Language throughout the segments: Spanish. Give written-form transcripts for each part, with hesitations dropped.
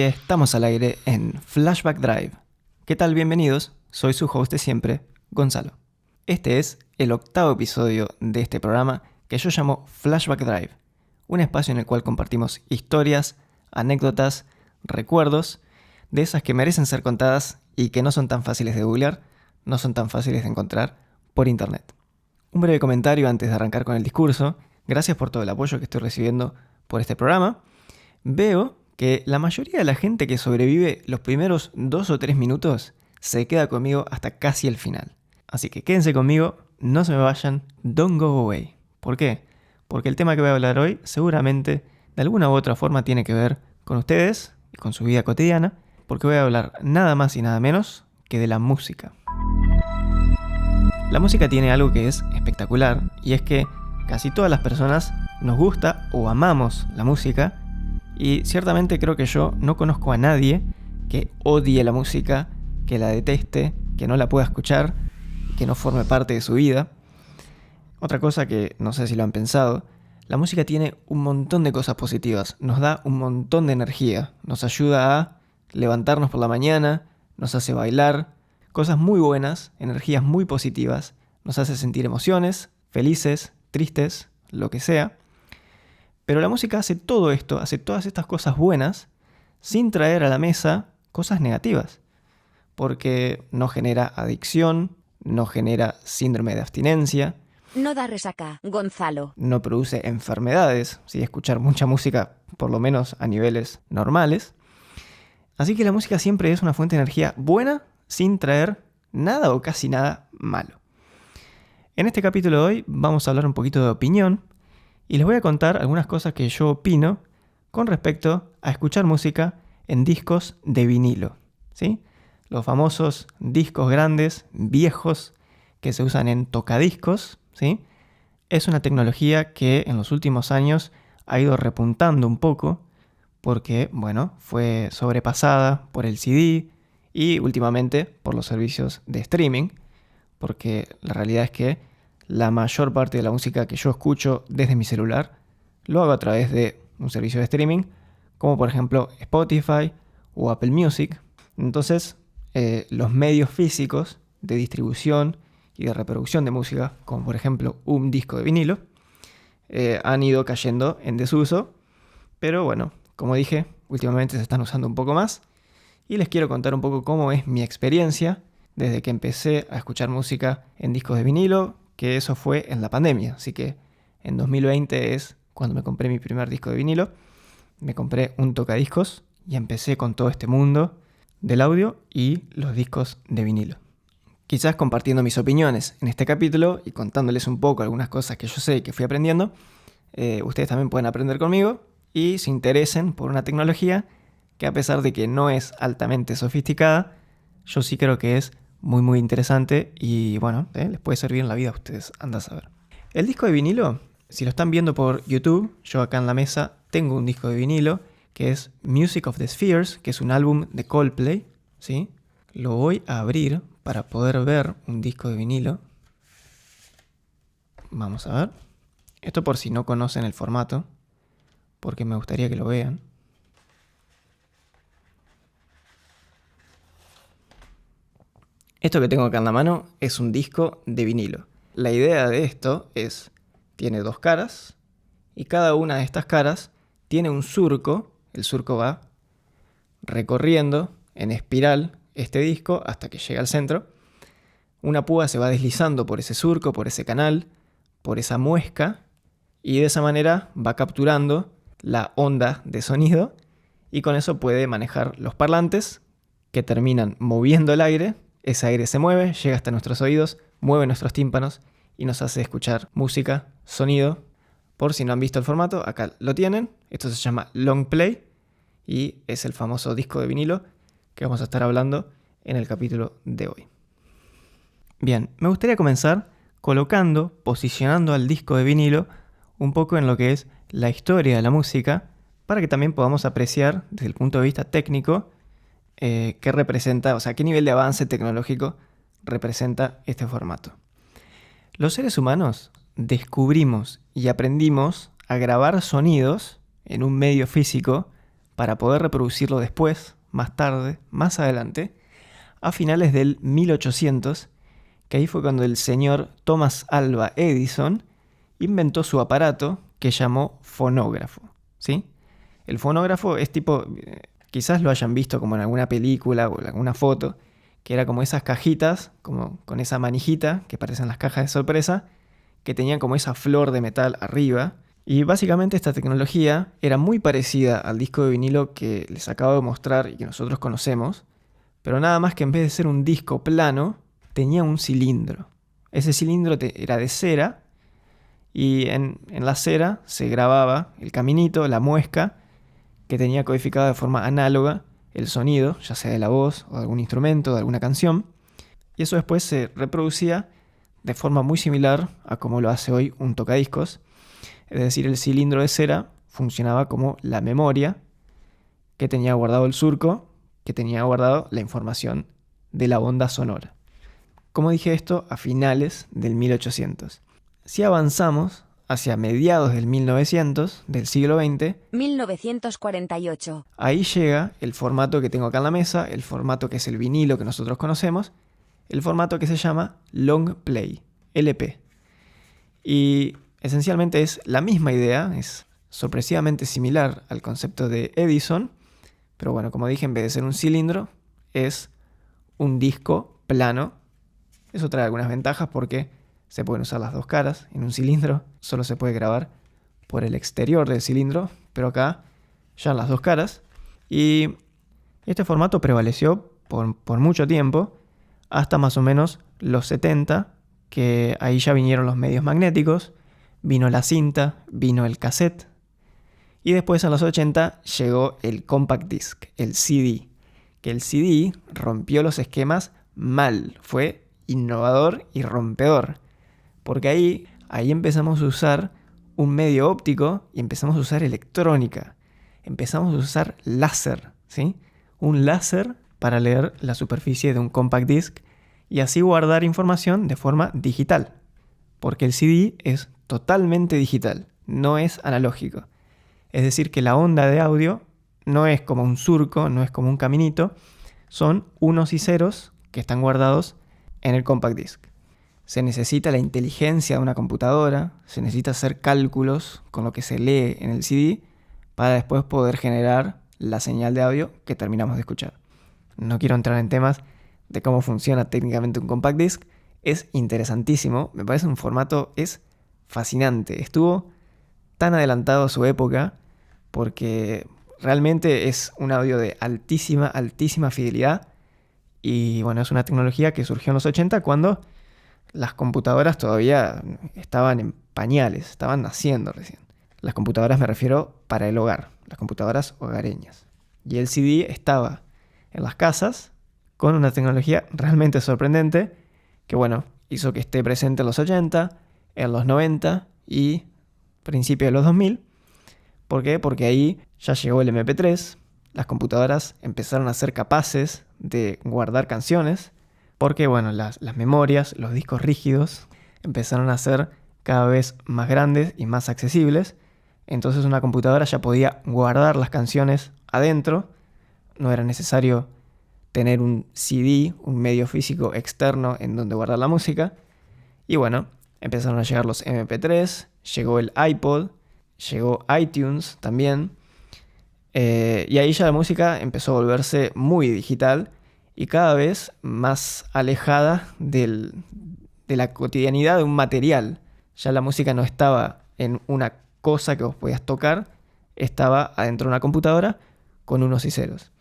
estamos al aire en Flashback Drive. ¿Qué tal? Bienvenidos, soy su host de siempre, Gonzalo. Este es el 8º episodio de este programa que yo llamo Flashback Drive, un espacio en el cual compartimos historias, anécdotas, recuerdos, de esas que merecen ser contadas y que no son tan fáciles de googlear, no son tan fáciles de encontrar por internet. Un breve comentario antes de arrancar con el discurso. Gracias por todo el apoyo que estoy recibiendo por este programa. Veo que la mayoría de la gente que sobrevive los primeros 2 o 3 minutos se queda conmigo hasta casi el final. Así que quédense conmigo, no se me vayan, don't go away. ¿Por qué? Porque el tema que voy a hablar hoy seguramente de alguna u otra forma tiene que ver con ustedes y con su vida cotidiana, porque voy a hablar nada más y nada menos que de la música. La música tiene algo que es espectacular, y es que casi todas las personas nos gusta o amamos la música, y ciertamente creo que yo no conozco a nadie que odie la música, que la deteste, que no la pueda escuchar, que no forme parte de su vida. Otra cosa que no sé si lo han pensado, la música tiene un montón de cosas positivas, nos da un montón de energía, nos ayuda a levantarnos por la mañana, nos hace bailar, cosas muy buenas, energías muy positivas, nos hace sentir emociones, felices, tristes, lo que sea. Pero la música hace todo esto, hace todas estas cosas buenas, sin traer a la mesa cosas negativas. Porque no genera adicción, no genera síndrome de abstinencia. No da resaca, Gonzalo. No produce enfermedades, si escuchar mucha música, por lo menos a niveles normales. Así que la música siempre es una fuente de energía buena, sin traer nada o casi nada malo. En este capítulo de hoy vamos a hablar un poquito de opinión, y les voy a contar algunas cosas que yo opino con respecto a escuchar música en discos de vinilo, ¿sí? Los famosos discos grandes, viejos, que se usan en tocadiscos, ¿sí? Es una tecnología que en los últimos años ha ido repuntando un poco porque, fue sobrepasada por el CD y últimamente por los servicios de streaming, porque la realidad es que la mayor parte de la música que yo escucho desde mi celular lo hago a través de un servicio de streaming, como por ejemplo Spotify o Apple Music. Entonces, los medios físicos de distribución y de reproducción de música, como por ejemplo un disco de vinilo, han ido cayendo en desuso, pero bueno, como dije, últimamente se están usando un poco más, y les quiero contar un poco cómo es mi experiencia desde que empecé a escuchar música en discos de vinilo, que eso fue en la pandemia. Así que en 2020 es cuando me compré mi primer disco de vinilo. Me compré un tocadiscos y empecé con todo este mundo del audio y los discos de vinilo. Quizás compartiendo mis opiniones en este capítulo y contándoles un poco algunas cosas que yo sé y que fui aprendiendo, ustedes también pueden aprender conmigo y se interesen por una tecnología que, a pesar de que no es altamente sofisticada, yo sí creo que es muy muy interesante y les puede servir en la vida a ustedes, anda a saber. El disco de vinilo, si lo están viendo por YouTube, yo acá en la mesa tengo un disco de vinilo que es Music of the Spheres, que es un álbum de Coldplay, ¿sí? Lo voy a abrir para poder ver un disco de vinilo. Vamos a ver. Esto por si no conocen el formato, porque me gustaría que lo vean. Esto que tengo acá en la mano es un disco de vinilo. La idea de esto es, tiene 2 caras, y cada una de estas caras tiene un surco. El surco va recorriendo en espiral este disco hasta que llega al centro. Una púa se va deslizando por ese surco, por ese canal, por esa muesca, y de esa manera va capturando la onda de sonido, y con eso puede manejar los parlantes que terminan moviendo el aire. Ese aire se mueve, llega hasta nuestros oídos, mueve nuestros tímpanos y nos hace escuchar música, sonido. Por si no han visto el formato, acá lo tienen. Esto se llama long play y es el famoso disco de vinilo que vamos a estar hablando en el capítulo de hoy. Bien, me gustaría comenzar posicionando al disco de vinilo un poco en lo que es la historia de la música, para que también podamos apreciar desde el punto de vista técnico qué representa, qué nivel de avance tecnológico representa este formato. Los seres humanos descubrimos y aprendimos a grabar sonidos en un medio físico para poder reproducirlo después, más tarde, más adelante, a finales del 1800, que ahí fue cuando el señor Thomas Alva Edison inventó su aparato que llamó fonógrafo, ¿sí? El fonógrafo es tipo, quizás lo hayan visto como en alguna película o en alguna foto, que era como esas cajitas, como con esa manijita que parecen las cajas de sorpresa, que tenían como esa flor de metal arriba. Y básicamente esta tecnología era muy parecida al disco de vinilo que les acabo de mostrar y que nosotros conocemos, pero nada más que en vez de ser un disco plano, tenía un cilindro. Ese cilindro era de cera y en la cera se grababa el caminito, la muesca, que tenía codificado de forma análoga el sonido, ya sea de la voz o de algún instrumento, de alguna canción, y eso después se reproducía de forma muy similar a como lo hace hoy un tocadiscos. Es decir, el cilindro de cera funcionaba como la memoria que tenía guardado el surco, que tenía guardado la información de la onda sonora. Como dije esto, a finales del 1800. Si avanzamos hacia mediados del 1900, del siglo XX, 1948. ahí llega el formato que tengo acá en la mesa, el formato que es el vinilo que nosotros conocemos, el formato que se llama Long Play, LP. Y esencialmente es la misma idea, es sorpresivamente similar al concepto de Edison, pero bueno, como dije, en vez de ser un cilindro, es un disco plano. Eso trae algunas ventajas porque se pueden usar las dos caras. En un cilindro solo se puede grabar por el exterior del cilindro, pero acá ya en las dos caras. Y este formato prevaleció por mucho tiempo, hasta más o menos los 70, que ahí ya vinieron los medios magnéticos, vino la cinta, vino el cassette, y después en los 80 llegó el compact disc, el CD, que el CD rompió los esquemas mal, fue innovador y rompedor, porque ahí empezamos a usar un medio óptico y empezamos a usar electrónica, empezamos a usar láser, ¿sí? Un láser para leer la superficie de un compact disc y así guardar información de forma digital, porque el CD es totalmente digital, no es analógico. Es decir, que la onda de audio no es como un surco, no es como un caminito, son unos y ceros que están guardados en el compact disc. Se necesita la inteligencia de una computadora, se necesita hacer cálculos con lo que se lee en el CD para después poder generar la señal de audio que terminamos de escuchar. No quiero entrar en temas de cómo funciona técnicamente un compact disc, es interesantísimo, me parece un formato, es fascinante, estuvo tan adelantado a su época porque realmente es un audio de altísima, altísima fidelidad y bueno, es una tecnología que surgió en los 80 cuando las computadoras todavía estaban en pañales, estaban naciendo recién. Las computadoras me refiero para el hogar, las computadoras hogareñas. Y el CD estaba en las casas con una tecnología realmente sorprendente que bueno, hizo que esté presente en los 80, en los 90 y principios de los 2000. ¿Por qué? Porque ahí ya llegó el MP3, las computadoras empezaron a ser capaces de guardar canciones, porque bueno, las memorias, los discos rígidos empezaron a ser cada vez más grandes y más accesibles. Entonces una computadora ya podía guardar las canciones adentro, no era necesario tener un CD, un medio físico externo en donde guardar la música. Y bueno, empezaron a llegar los MP3, llegó el iPod, llegó iTunes también. Y ahí ya la música empezó a volverse muy digital y cada vez más alejada de la cotidianidad de un material. Ya la música no estaba en una cosa que vos podías tocar, estaba adentro de una computadora con unos y ceros.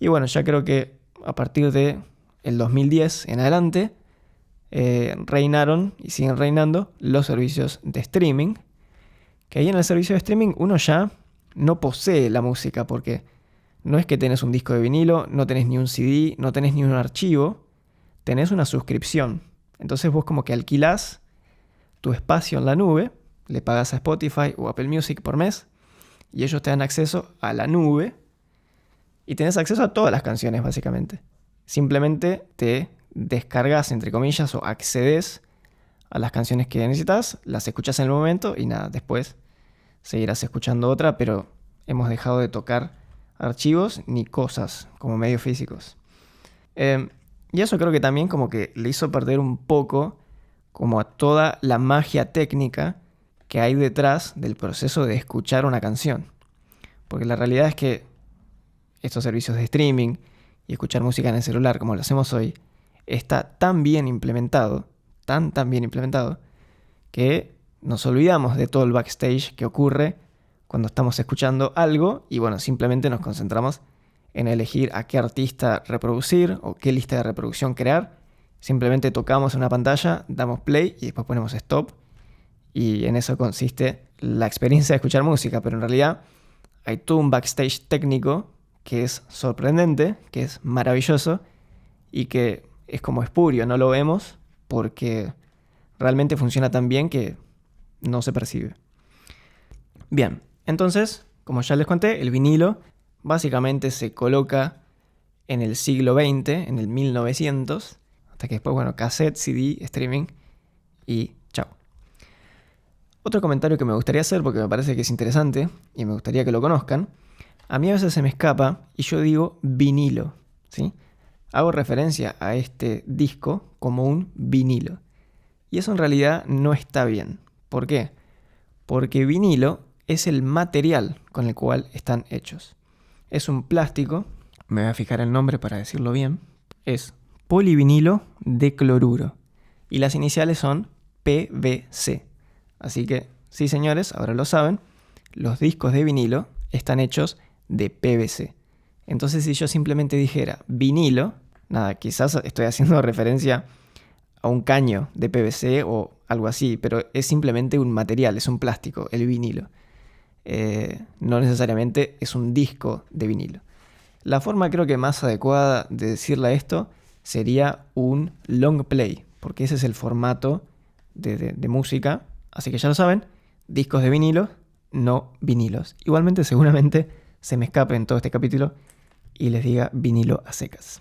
Y bueno, ya creo que a partir de el 2010 en adelante reinaron y siguen reinando los servicios de streaming, que ahí en el servicio de streaming uno ya no posee la música porque no es que tenés un disco de vinilo, no tenés ni un CD, no tenés ni un archivo, tenés una suscripción. Entonces vos como que alquilás tu espacio en la nube, le pagas a Spotify o Apple Music por mes y ellos te dan acceso a la nube y tenés acceso a todas las canciones básicamente. Simplemente te descargas, entre comillas, o accedes a las canciones que necesitas, las escuchas en el momento y nada, después seguirás escuchando otra, pero hemos dejado de tocar archivos ni cosas como medios físicos. Y eso creo que también como que le hizo perder un poco como a toda la magia técnica que hay detrás del proceso de escuchar una canción. Porque la realidad es que estos servicios de streaming y escuchar música en el celular como lo hacemos hoy está tan bien implementado, tan bien implementado, que nos olvidamos de todo el backstage que ocurre cuando estamos escuchando algo y bueno, simplemente nos concentramos en elegir a qué artista reproducir o qué lista de reproducción crear. Simplemente tocamos una pantalla, damos play y después ponemos stop. Y en eso consiste la experiencia de escuchar música. Pero en realidad hay todo un backstage técnico que es sorprendente, que es maravilloso y que es como espurio, no lo vemos porque realmente funciona tan bien que no se percibe. Bien, entonces, como ya les conté, el vinilo básicamente se coloca en el siglo XX, en el 1900, hasta que después, bueno, cassette, CD, streaming y chao. Otro comentario que me gustaría hacer, porque me parece que es interesante y me gustaría que lo conozcan, a mí a veces se me escapa y yo digo vinilo, ¿sí? Hago referencia a este disco como un vinilo. Y eso en realidad no está bien. ¿Por qué? Porque vinilo es el material con el cual están hechos. Es un plástico, me voy a fijar el nombre para decirlo bien, es polivinilo de cloruro y las iniciales son PVC. Así que, sí señores, ahora lo saben, los discos de vinilo están hechos de PVC. Entonces si yo simplemente dijera vinilo, nada, quizás estoy haciendo referencia a un caño de PVC o algo así, pero es simplemente un material, es un plástico, el vinilo. No necesariamente es un disco de vinilo. La forma creo que más adecuada de decirle a esto sería un long play, porque ese es el formato de música. Así que ya lo saben, discos de vinilo, no vinilos. Igualmente seguramente se me escape en todo este capítulo y les diga vinilo a secas.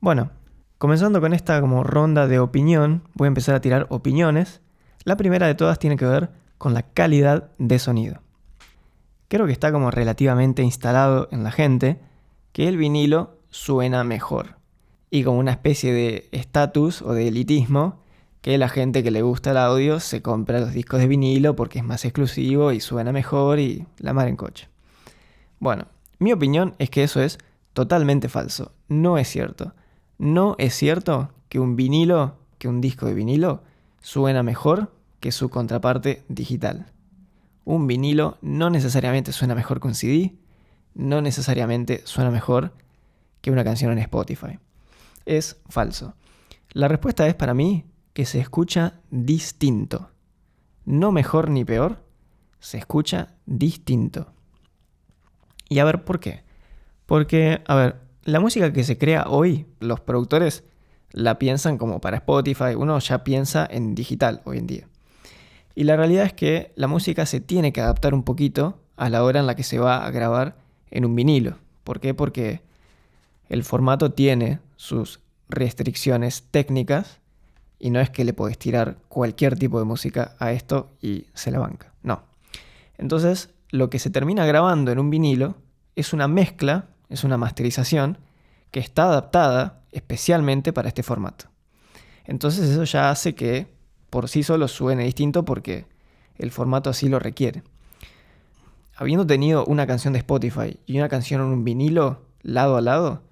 Bueno, comenzando con esta como ronda de opinión, voy a empezar a tirar opiniones. La primera de todas tiene que ver con la calidad de sonido. Creo que está como relativamente instalado en la gente que el vinilo suena mejor. Y como una especie de estatus o de elitismo, que la gente que le gusta el audio se compra los discos de vinilo porque es más exclusivo y suena mejor y la mar en coche. Bueno, mi opinión es que eso es totalmente falso. No es cierto. No es cierto que un disco de vinilo suena mejor que su contraparte digital. Un vinilo no necesariamente suena mejor que un CD, no necesariamente suena mejor que una canción en Spotify. Es falso. La respuesta es para mí que se escucha distinto. No mejor ni peor, se escucha distinto. Y a ver, ¿por qué? Porque, a ver, la música que se crea hoy, los productores la piensan como para Spotify, uno ya piensa en digital hoy en día. Y la realidad es que la música se tiene que adaptar un poquito a la hora en la que se va a grabar en un vinilo. ¿Por qué? Porque el formato tiene sus restricciones técnicas y no es que le podés tirar cualquier tipo de música a esto y se la banca. No. Entonces, lo que se termina grabando en un vinilo es una mezcla, es una masterización que está adaptada especialmente para este formato. Entonces eso ya hace que por sí solo suene distinto porque el formato así lo requiere. Habiendo tenido una canción de Spotify y una canción en un vinilo lado a lado,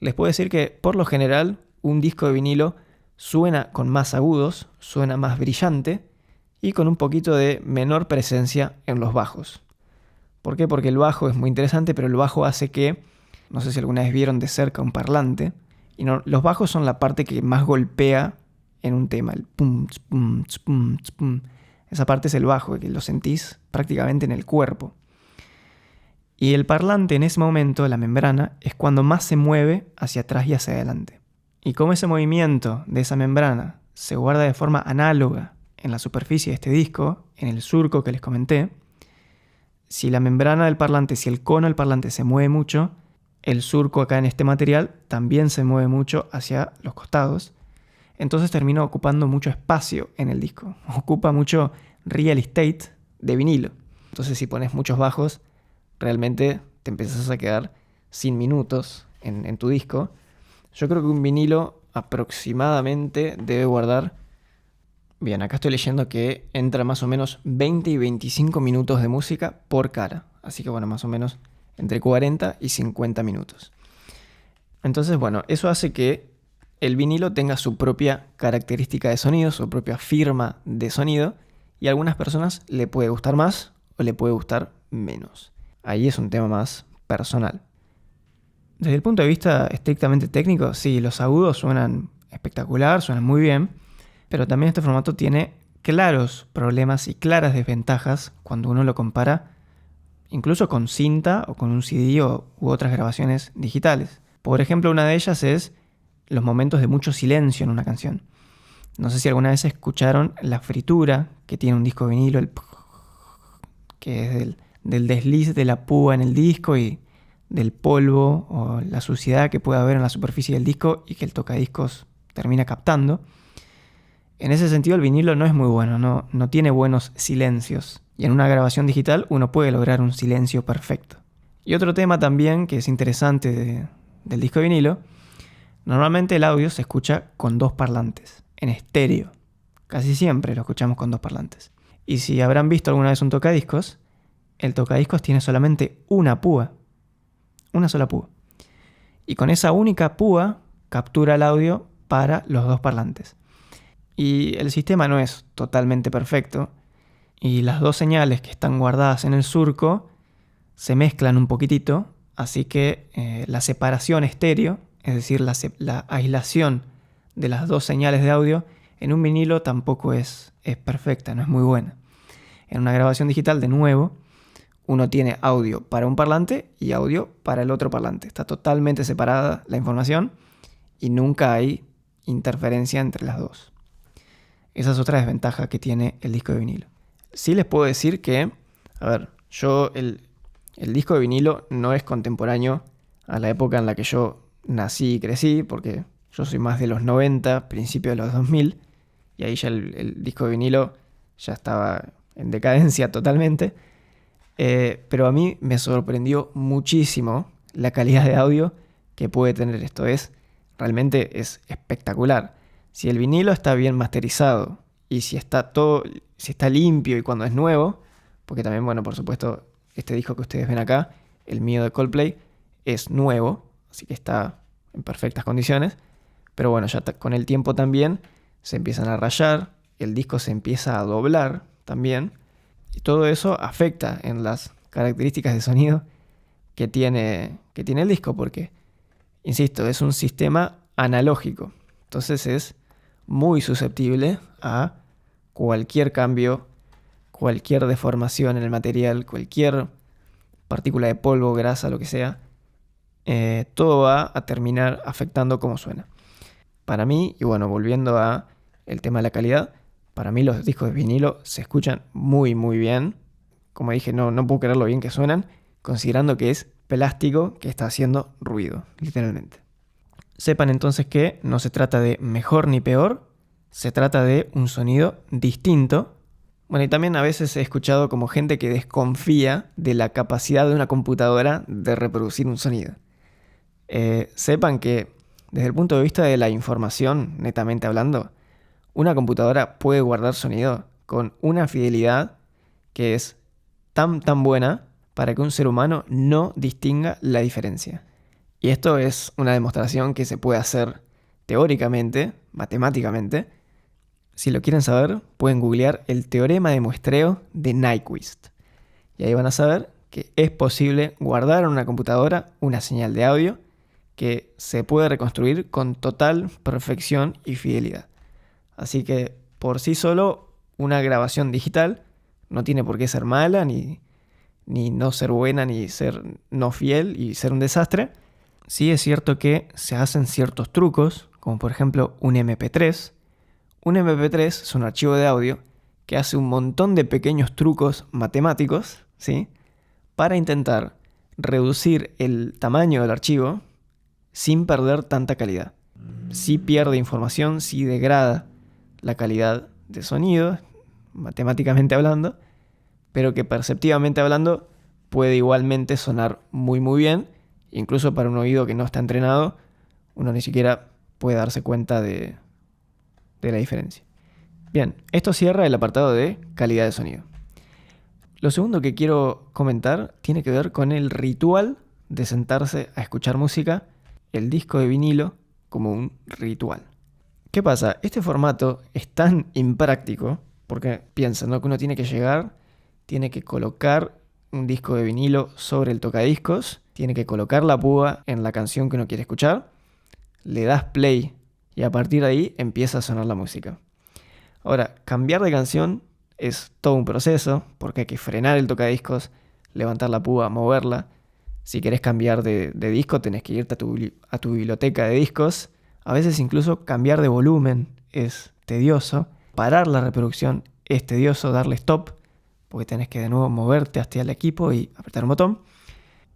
les puedo decir que por lo general un disco de vinilo suena con más agudos, suena más brillante y con un poquito de menor presencia en los bajos. ¿Por qué? Porque el bajo es muy interesante, pero el bajo hace que, no sé si alguna vez vieron de cerca un parlante, y no, los bajos son la parte que más golpea en un tema, el pum, pum, pum, pum. Esa parte es el bajo, que lo sentís prácticamente en el cuerpo. Y el parlante en ese momento, la membrana, es cuando más se mueve hacia atrás y hacia adelante. Y como ese movimiento de esa membrana se guarda de forma análoga en la superficie de este disco, en el surco que les comenté, si la membrana del parlante, si el cono del parlante se mueve mucho, el surco acá en este material también se mueve mucho hacia los costados. Entonces termina ocupando mucho espacio en el disco. Ocupa mucho real estate de vinilo. Entonces si pones muchos bajos, realmente te empezás a quedar sin minutos en tu disco. Yo creo que un vinilo aproximadamente debe guardar... Bien, acá estoy leyendo que entra más o menos 20 y 25 minutos de música por cara. Así que bueno, más o menos entre 40 y 50 minutos. Entonces, bueno, eso hace que el vinilo tenga su propia característica de sonido, su propia firma de sonido, y a algunas personas le puede gustar más o le puede gustar menos. Ahí es un tema más personal. Desde el punto de vista estrictamente técnico, sí, los agudos suenan espectacular, suenan muy bien, pero también este formato tiene claros problemas y claras desventajas cuando uno lo compara incluso con cinta o con un CD u otras grabaciones digitales. Por ejemplo, una de ellas es los momentos de mucho silencio en una canción. No sé si alguna vez escucharon la fritura que tiene un disco de vinilo, que es del desliz de la púa en el disco y del polvo o la suciedad que puede haber en la superficie del disco y que el tocadiscos termina captando. En ese sentido el vinilo no es muy bueno, no tiene buenos silencios. Y en una grabación digital uno puede lograr un silencio perfecto. Y otro tema también que es interesante del disco de vinilo, normalmente el audio se escucha con dos parlantes, en estéreo. Casi siempre lo escuchamos con dos parlantes. Y si habrán visto alguna vez un tocadiscos, el tocadiscos tiene solamente una púa. Una sola púa. Y con esa única púa captura el audio para los dos parlantes. Y el sistema no es totalmente perfecto. Y las dos señales que están guardadas en el surco se mezclan un poquitito. Así que la separación estéreo, es decir, la aislación de las dos señales de audio, en un vinilo tampoco es perfecta, no es muy buena. En una grabación digital, de nuevo, uno tiene audio para un parlante y audio para el otro parlante. Está totalmente separada la información y nunca hay interferencia entre las dos. Esa es otra desventaja que tiene el disco de vinilo. Sí les puedo decir que, el disco de vinilo no es contemporáneo a la época en la que yo nací y crecí, porque yo soy más de los 90, principios de los 2000, y ahí ya el disco de vinilo ya estaba en decadencia totalmente. Pero a mí me sorprendió muchísimo la calidad de audio que puede tener esto. Realmente es espectacular. Si el vinilo está bien masterizado y si está limpio y cuando es nuevo, porque también, bueno, por supuesto, este disco que ustedes ven acá, el mío de Coldplay, es nuevo, así que está en perfectas condiciones. Pero bueno, ya con el tiempo también se empiezan a rayar, el disco se empieza a doblar también. Y todo eso afecta en las características de sonido que tiene el disco, porque, insisto, es un sistema analógico. Entonces es muy susceptible a cualquier cambio, cualquier deformación en el material, cualquier partícula de polvo, grasa, lo que sea. Todo va a terminar afectando cómo suena. Para mí, y bueno, volviendo a el tema de la calidad, para mí los discos de vinilo se escuchan muy muy bien. Como dije, no puedo creer lo bien que suenan, considerando que es plástico que está haciendo ruido, literalmente. Sepan entonces que no se trata de mejor ni peor, se trata de un sonido distinto. Bueno, y también a veces he escuchado como gente que desconfía de la capacidad de una computadora de reproducir un sonido. Sepan que desde el punto de vista de la información, netamente hablando, una computadora puede guardar sonido con una fidelidad que es tan buena para que un ser humano no distinga la diferencia. Y esto es una demostración que se puede hacer teóricamente, matemáticamente. Si lo quieren saber, pueden googlear el teorema de muestreo de Nyquist. Y ahí van a saber que es posible guardar en una computadora una señal de audio que se puede reconstruir con total perfección y fidelidad. Así que por sí solo una grabación digital no tiene por qué ser mala, ni no ser buena, ni ser no fiel y ser un desastre. Sí es cierto que se hacen ciertos trucos, como por ejemplo un MP3. Un MP3 es un archivo de audio que hace un montón de pequeños trucos matemáticos, ¿sí?, para intentar reducir el tamaño del archivo sin perder tanta calidad. Sí pierde información, sí degrada la calidad de sonido, matemáticamente hablando, pero que perceptivamente hablando puede igualmente sonar muy muy bien. Incluso para un oído que no está entrenado, uno ni siquiera puede darse cuenta de la diferencia. Bien, esto cierra el apartado de calidad de sonido. Lo segundo que quiero comentar tiene que ver con el ritual de sentarse a escuchar música, el disco de vinilo como un ritual. ¿Qué pasa? Este formato es tan impráctico porque piensa, ¿no?, que uno tiene que llegar, tiene que colocar un disco de vinilo sobre el tocadiscos, tiene que colocar la púa en la canción que uno quiere escuchar, le das play y a partir de ahí empieza a sonar la música. Ahora, cambiar de canción es todo un proceso porque hay que frenar el tocadiscos, levantar la púa, moverla. Si querés cambiar de disco tenés que irte a tu biblioteca de discos. A veces incluso cambiar de volumen es tedioso. Parar la reproducción es tedioso, darle stop porque tenés que de nuevo moverte hasta el equipo y apretar un botón.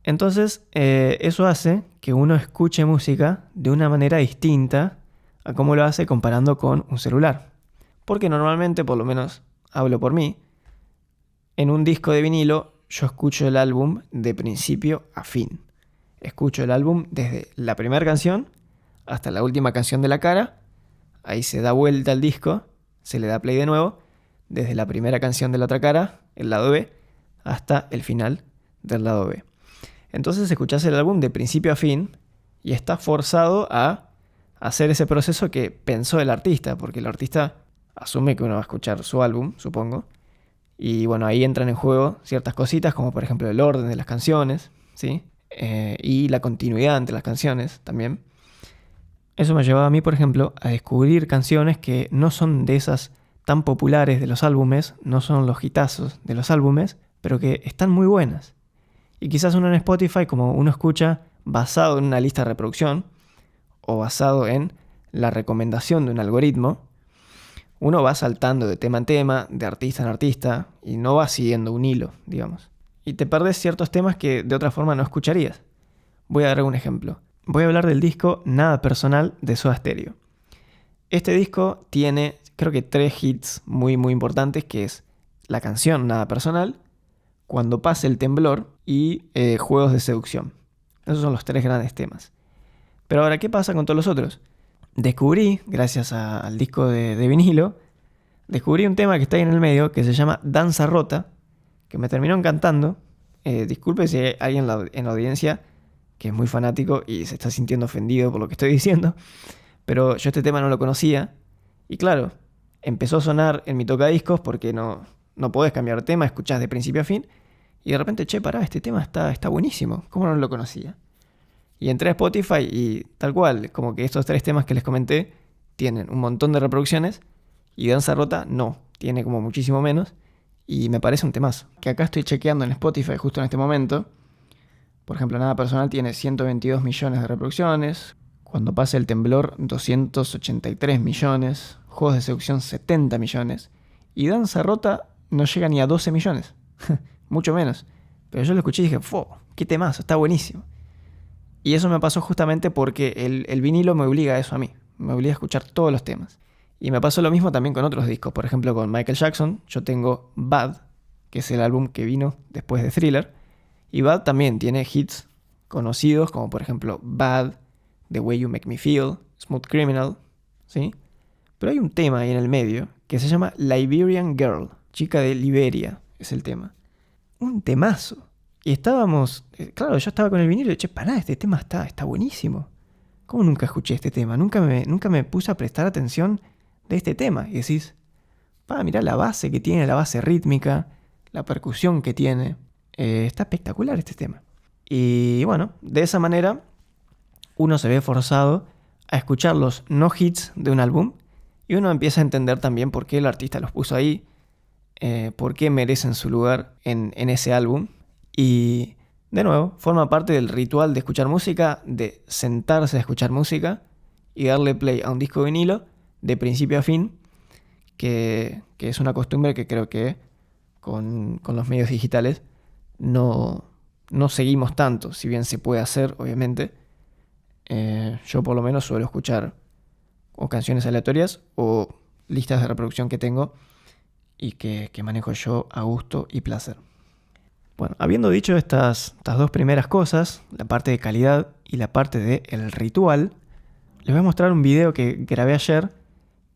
Entonces eso hace que uno escuche música de una manera distinta a cómo lo hace comparando con un celular. Porque normalmente, por lo menos hablo por mí, en un disco de vinilo yo escucho el álbum de principio a fin. Escucho el álbum desde la primera canción hasta la última canción de la cara. Ahí se da vuelta el disco, se le da play de nuevo, desde la primera canción de la otra cara, el lado B, hasta el final del lado B. Entonces escuchás el álbum de principio a fin y estás forzado a hacer ese proceso que pensó el artista, porque el artista asume que uno va a escuchar su álbum, supongo. Y bueno, ahí entran en juego ciertas cositas, como por ejemplo el orden de las canciones, ¿sí? Y la continuidad entre las canciones también. Eso me llevaba a mí, por ejemplo, a descubrir canciones que no son de esas tan populares de los álbumes, no son los hitazos de los álbumes, pero que están muy buenas. Y quizás uno en Spotify, como uno escucha basado en una lista de reproducción o basado en la recomendación de un algoritmo, uno va saltando de tema en tema, de artista en artista, y no va siguiendo un hilo, digamos. Y te perdés ciertos temas que de otra forma no escucharías. Voy a dar un ejemplo. Voy a hablar del disco Nada Personal de Soda Stereo. Este disco tiene, creo que 3 hits muy muy importantes, que es la canción Nada Personal, Cuando pase el temblor y Juegos de seducción. Esos son los 3 grandes temas. Pero ahora, ¿qué pasa con todos los otros? Descubrí, gracias al disco de vinilo, descubrí un tema que está ahí en el medio que se llama Danza Rota, que me terminó encantando. Disculpe si hay alguien en la audiencia que es muy fanático y se está sintiendo ofendido por lo que estoy diciendo, pero yo este tema no lo conocía y claro, empezó a sonar en mi tocadiscos porque no podés cambiar de tema, escuchás de principio a fin y de repente, pará, este tema está buenísimo, ¿cómo no lo conocía? Y entré a Spotify y tal cual, como que estos 3 temas que les comenté tienen un montón de reproducciones y Danza Rota no, tiene como muchísimo menos y me parece un temazo. Que acá estoy chequeando en Spotify justo en este momento. Por ejemplo, Nada Personal tiene 122 millones de reproducciones, Cuando pase el temblor 283 millones, Juegos de seducción 70 millones y Danza Rota no llega ni a 12 millones, mucho menos. Pero yo lo escuché y dije, ¡qué temazo! Está buenísimo. Y eso me pasó justamente porque el vinilo me obliga a eso a mí. Me obliga a escuchar todos los temas. Y me pasó lo mismo también con otros discos. Por ejemplo, con Michael Jackson, yo tengo Bad, que es el álbum que vino después de Thriller. Y Bad también tiene hits conocidos, como por ejemplo Bad, The Way You Make Me Feel, Smooth Criminal, ¿sí? Pero hay un tema ahí en el medio que se llama Liberian Girl, chica de Liberia, es el tema. Un temazo. Y estábamos, claro, yo estaba con el vinilo y pará, este tema está buenísimo. ¿Cómo nunca escuché este tema? Nunca me puse a prestar atención de este tema. Y decís, mirá la base que tiene, la base rítmica, la percusión que tiene. Está espectacular este tema. Y bueno, de esa manera uno se ve forzado a escuchar los no hits de un álbum y uno empieza a entender también por qué el artista los puso ahí, por qué merecen su lugar en ese álbum. Y de nuevo, forma parte del ritual de escuchar música, de sentarse a escuchar música y darle play a un disco de vinilo de principio a fin, que es una costumbre que creo que con los medios digitales no seguimos tanto, si bien se puede hacer, obviamente. Yo por lo menos suelo escuchar o canciones aleatorias o listas de reproducción que tengo y que manejo yo a gusto y placer. Bueno, habiendo dicho estas dos primeras cosas, la parte de calidad y la parte del ritual, les voy a mostrar un video que grabé ayer,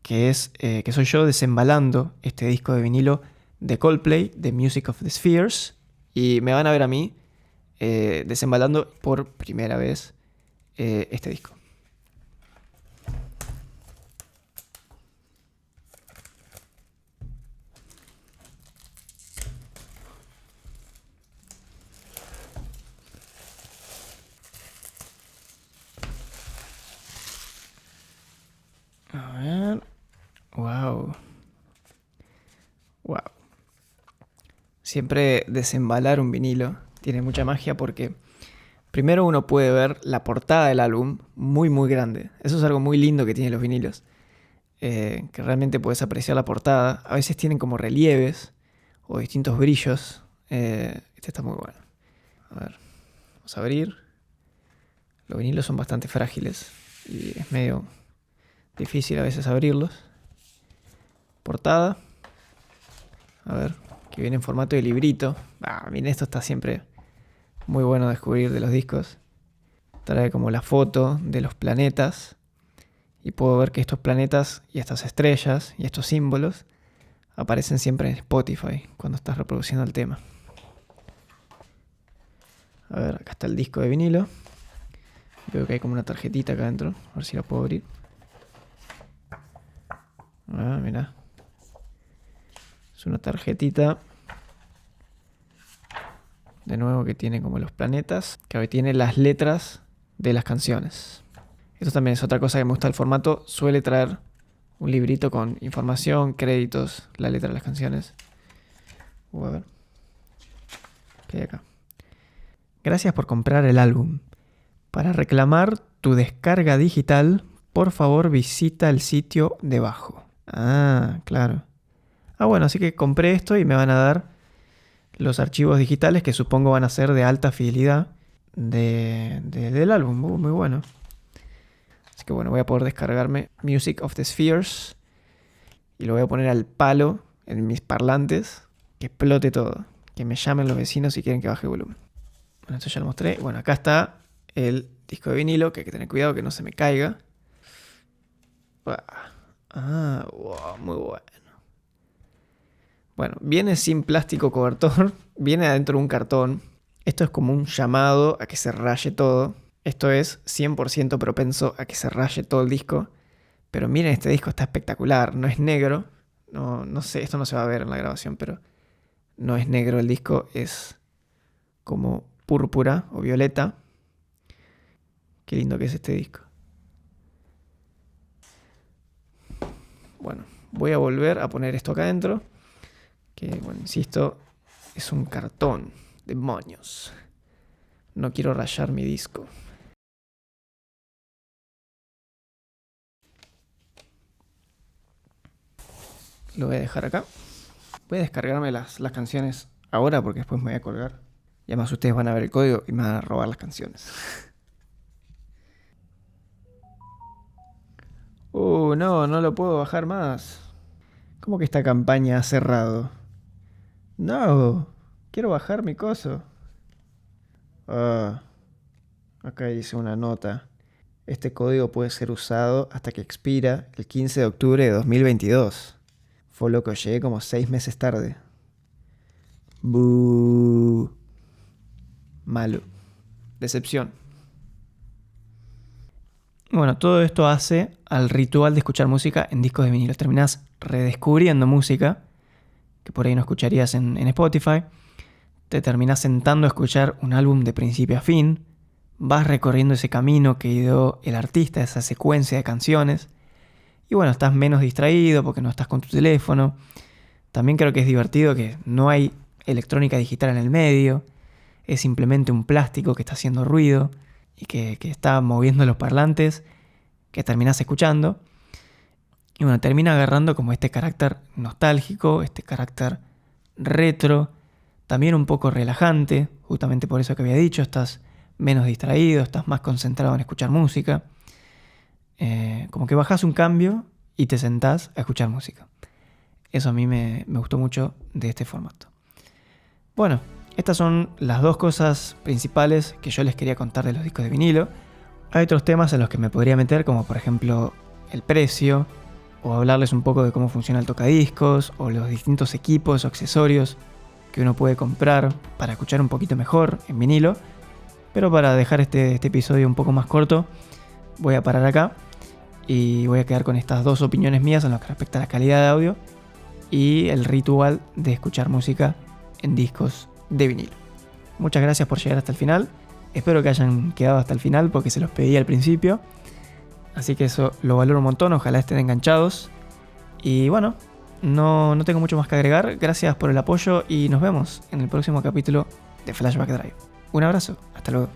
que soy yo desembalando este disco de vinilo de Coldplay, The Music of the Spheres, y me van a ver a mí desembalando por primera vez este disco. A ver. Wow. Wow. Siempre desembalar un vinilo tiene mucha magia porque primero uno puede ver la portada del álbum muy muy grande. Eso es algo muy lindo que tienen los vinilos. Que realmente puedes apreciar la portada. A veces tienen como relieves o distintos brillos. Este está muy bueno. A ver, vamos a abrir. Los vinilos son bastante frágiles y es medio difícil a veces abrirlos. Portada. A ver, que viene en formato de librito. Miren, esto está siempre muy bueno descubrir de los discos. Trae como la foto de los planetas. Y puedo ver que estos planetas y estas estrellas y estos símbolos aparecen siempre en Spotify cuando estás reproduciendo el tema. A ver, acá está el disco de vinilo. Veo que hay como una tarjetita acá adentro. A ver si la puedo abrir. Mirá. Es una tarjetita. De nuevo que tiene como los planetas. Que tiene las letras de las canciones. Esto también es otra cosa que me gusta del formato. Suele traer un librito con información, créditos, la letra de las canciones. A ver. ¿Qué hay acá? Gracias por comprar el álbum. Para reclamar tu descarga digital, por favor visita el sitio debajo. Claro. Bueno, así que compré esto y me van a dar los archivos digitales que supongo van a ser de alta fidelidad del álbum. Muy bueno. Así que bueno, voy a poder descargarme Music of the Spheres y lo voy a poner al palo en mis parlantes, que explote todo, que me llamen los vecinos si quieren que baje el volumen. Bueno, esto ya lo mostré. Bueno, acá está el disco de vinilo, que hay que tener cuidado que no se me caiga. Wow, muy bueno. Bueno, viene sin plástico cobertor, viene adentro de un cartón. Esto es como un llamado a que se raye todo. Esto es 100% propenso a que se raye todo el disco. Pero miren, este disco está espectacular. No es negro. No sé, esto no se va a ver en la grabación, pero no es negro el disco. Es como púrpura o violeta. Qué lindo que es este disco. Bueno, voy a volver a poner esto acá adentro. Que, bueno, insisto, es un cartón. Demonios. No quiero rayar mi disco. Lo voy a dejar acá. Voy a descargarme las canciones ahora porque después me voy a colgar. Y además ustedes van a ver el código y me van a robar las canciones. No lo puedo bajar más. ¿Cómo que esta campaña ha cerrado? No, quiero bajar mi coso. Acá dice una nota. Este código puede ser usado hasta que expira el 15 de octubre de 2022. Fue loco, llegué como 6 meses tarde. Buh. Malo. Decepción. Bueno, todo esto hace al ritual de escuchar música en discos de vinilo. Terminás redescubriendo música que por ahí no escucharías en Spotify. Te terminás sentando a escuchar un álbum de principio a fin. Vas recorriendo ese camino que dio el artista, esa secuencia de canciones. Y bueno, estás menos distraído porque no estás con tu teléfono. También creo que es divertido que no hay electrónica digital en el medio. Es simplemente un plástico que está haciendo ruido y que está moviendo los parlantes que terminás escuchando. Y bueno, termina agarrando como este carácter nostálgico, este carácter retro, también un poco relajante, justamente por eso que había dicho, estás menos distraído, estás más concentrado en escuchar música. Como que bajás un cambio y te sentás a escuchar música. Eso a mí me gustó mucho de este formato. Bueno, Estas son las dos cosas principales que yo les quería contar de los discos de vinilo. Hay otros temas en los que me podría meter, como por ejemplo el precio, o hablarles un poco de cómo funciona el tocadiscos, o los distintos equipos o accesorios que uno puede comprar para escuchar un poquito mejor en vinilo. Pero para dejar este episodio un poco más corto, voy a parar acá y voy a quedar con estas dos opiniones mías en lo que respecta a la calidad de audio y el ritual de escuchar música en discos de vinilo. Muchas gracias por llegar hasta el final. Espero que hayan quedado hasta el final porque se los pedí al principio. Así que eso lo valoro un montón. Ojalá estén enganchados. Y bueno, no tengo mucho más que agregar. Gracias por el apoyo y nos vemos en el próximo capítulo de Flashback Drive. Un abrazo. Hasta luego.